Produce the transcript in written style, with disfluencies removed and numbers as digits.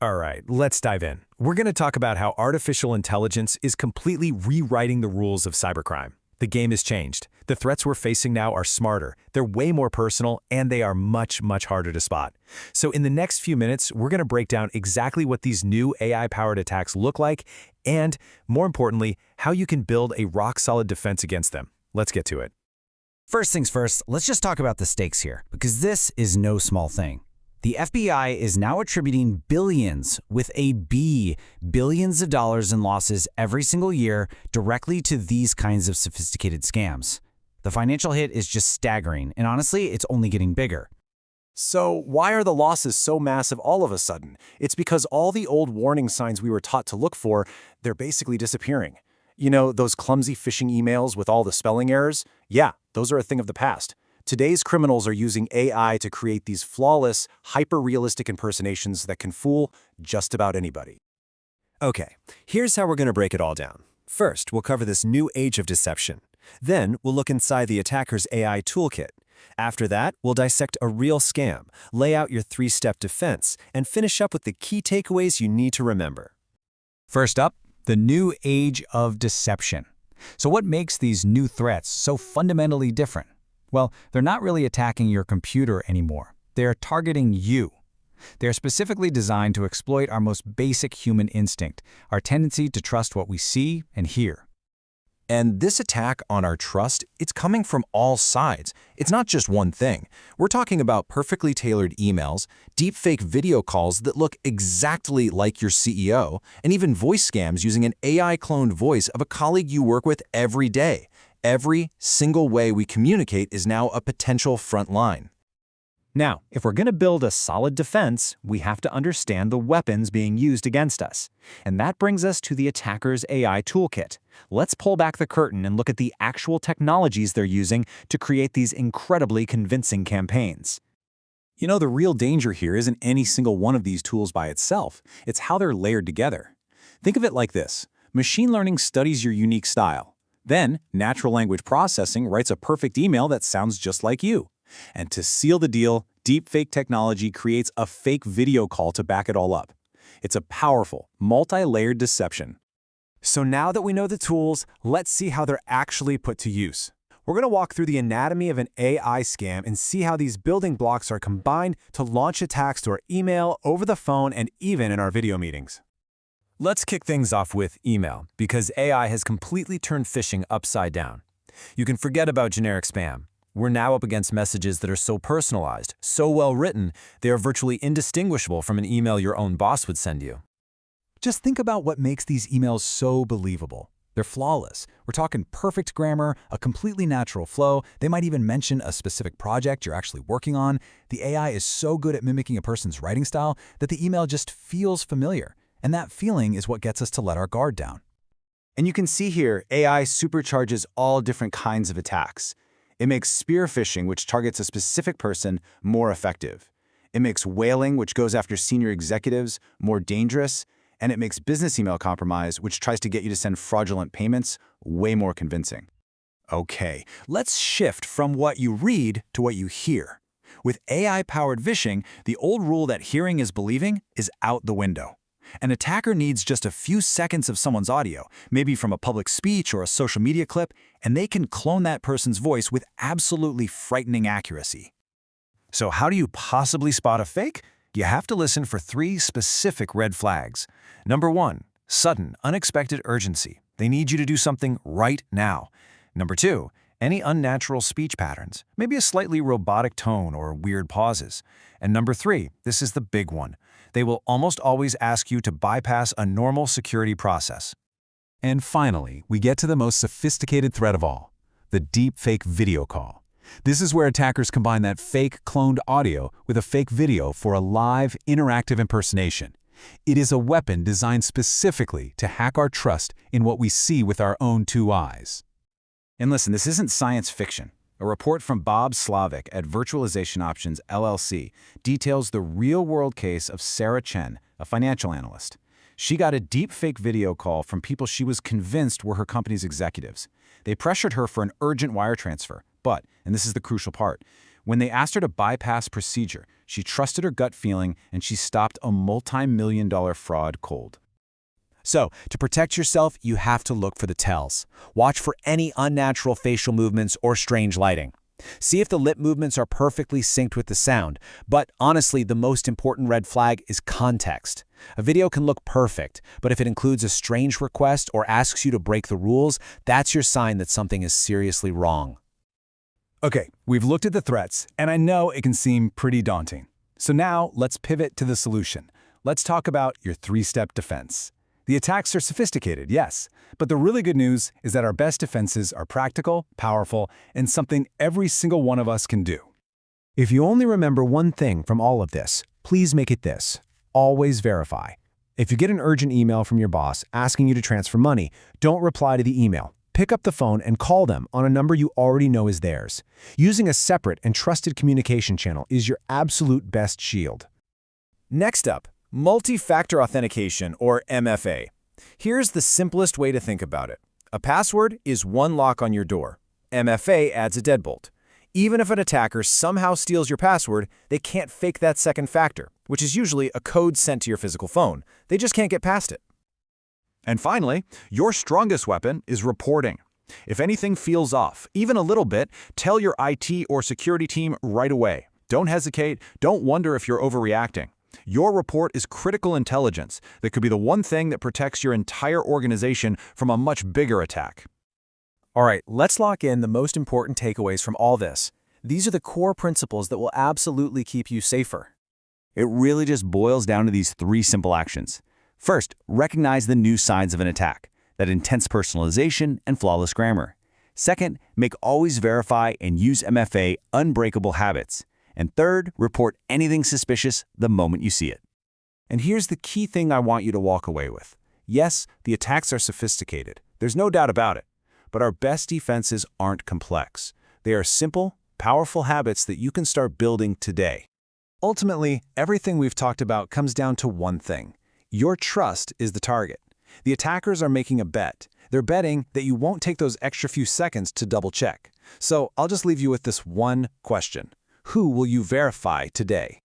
All right, let's dive in. We're going to talk about how artificial intelligence is completely rewriting the rules of cybercrime. The game has changed. The threats we're facing now are smarter, they're way more personal, and they are much, much harder to spot. So in the next few minutes, we're going to break down exactly what these new AI-powered attacks look like, and, more importantly, how you can build a rock-solid defense against them. Let's get to it. First things first, let's just talk about the stakes here, because this is no small thing. The FBI is now attributing billions, with a B, billions of dollars in losses every single year directly to these kinds of sophisticated scams. The financial hit is just staggering, and honestly, it's only getting bigger. So why are the losses so massive all of a sudden? It's because all the old warning signs we were taught to look for, they're basically disappearing. You know, those clumsy phishing emails with all the spelling errors? Yeah, those are a thing of the past. Today's criminals are using AI to create these flawless, hyper-realistic impersonations that can fool just about anybody. Okay, here's how we're going to break it all down. First, we'll cover this new age of deception. Then, we'll look inside the attacker's AI toolkit. After that, we'll dissect a real scam, lay out your three-step defense, and finish up with the key takeaways you need to remember. First up, the new age of deception. So what makes these new threats so fundamentally different? Well, they're not really attacking your computer anymore. They're targeting you. They're specifically designed to exploit our most basic human instinct, our tendency to trust what we see and hear. And this attack on our trust, it's coming from all sides. It's not just one thing. We're talking about perfectly tailored emails, deepfake video calls that look exactly like your CEO, and even voice scams using an AI-cloned voice of a colleague you work with every day. Every single way we communicate is now a potential front line. Now, if we're going to build a solid defense, we have to understand the weapons being used against us. And that brings us to the attacker's AI toolkit. Let's pull back the curtain and look at the actual technologies they're using to create these incredibly convincing campaigns. You know, the real danger here isn't any single one of these tools by itself. It's how they're layered together. Think of it like this. Machine learning studies your unique style. Then, natural language processing writes a perfect email that sounds just like you. And to seal the deal, deepfake technology creates a fake video call to back it all up. It's a powerful, multi-layered deception. So now that we know the tools, let's see how they're actually put to use. We're going to walk through the anatomy of an AI scam and see how these building blocks are combined to launch attacks to our email, over the phone, and even in our video meetings. Let's kick things off with email, because AI has completely turned phishing upside down. You can forget about generic spam. We're now up against messages that are so personalized, so well written, they are virtually indistinguishable from an email your own boss would send you. Just think about what makes these emails so believable. They're flawless. We're talking perfect grammar, a completely natural flow. They might even mention a specific project you're actually working on. The AI is so good at mimicking a person's writing style that the email just feels familiar. And that feeling is what gets us to let our guard down. And you can see here, AI supercharges all different kinds of attacks. It makes spear phishing, which targets a specific person, more effective. It makes whaling, which goes after senior executives, more dangerous. And it makes business email compromise, which tries to get you to send fraudulent payments, way more convincing. Okay, let's shift from what you read to what you hear. With AI-powered phishing, the old rule that hearing is believing is out the window. An attacker needs just a few seconds of someone's audio, maybe from a public speech or a social media clip, and they can clone that person's voice with absolutely frightening accuracy. So how do you possibly spot a fake? You have to listen for 3 specific red flags. Number 1, sudden, unexpected urgency. They need you to do something right now. Number 2, any unnatural speech patterns, maybe a slightly robotic tone or weird pauses. And number 3, this is the big one. They will almost always ask you to bypass a normal security process. And finally, we get to the most sophisticated threat of all, the deepfake video call. This is where attackers combine that fake cloned audio with a fake video for a live, interactive impersonation. It is a weapon designed specifically to hack our trust in what we see with our own 2 eyes. And listen, this isn't science fiction. A report from Bob Slavic at Virtualization Options LLC details the real-world case of Sarah Chen, a financial analyst. She got a deepfake video call from people she was convinced were her company's executives. They pressured her for an urgent wire transfer, but, and this is the crucial part, When they asked her to bypass procedure, she trusted her gut feeling and she stopped a multi-million-dollar fraud cold. So, to protect yourself, you have to look for the tells. Watch for any unnatural facial movements or strange lighting. See if the lip movements are perfectly synced with the sound. But honestly, the most important red flag is context. A video can look perfect, but if it includes a strange request or asks you to break the rules, that's your sign that something is seriously wrong. Okay, we've looked at the threats, and I know it can seem pretty daunting. So now let's pivot to the solution. Let's talk about your three-step defense. The attacks are sophisticated, yes, but the really good news is that our best defenses are practical, powerful, and something every single one of us can do. If you only remember one thing from all of this, please make it this: always verify. If you get an urgent email from your boss asking you to transfer money, don't reply to the email. Pick up the phone and call them on a number you already know is theirs. Using a separate and trusted communication channel is your absolute best shield. Next up, multi-factor authentication, or MFA. Here's the simplest way to think about it. A password is one lock on your door. MFA adds a deadbolt. Even if an attacker somehow steals your password, they can't fake that second factor, which is usually a code sent to your physical phone. They just can't get past it. And finally, your strongest weapon is reporting. If anything feels off, even a little bit, tell your IT or security team right away. Don't hesitate, don't wonder if you're overreacting. Your report is critical intelligence that could be the one thing that protects your entire organization from a much bigger attack. All right, let's lock in the most important takeaways from all this. These are the core principles that will absolutely keep you safer. It really just boils down to these three simple actions. First, recognize the new signs of an attack, that intense personalization and flawless grammar. Second, make always verify and use MFA unbreakable habits. And third, report anything suspicious the moment you see it. And here's the key thing I want you to walk away with. Yes, the attacks are sophisticated. There's no doubt about it. But our best defenses aren't complex. They are simple, powerful habits that you can start building today. Ultimately, everything we've talked about comes down to one thing. Your trust is the target. The attackers are making a bet. They're betting that you won't take those extra few seconds to double-check. So I'll just leave you with this one question. Who will you verify today?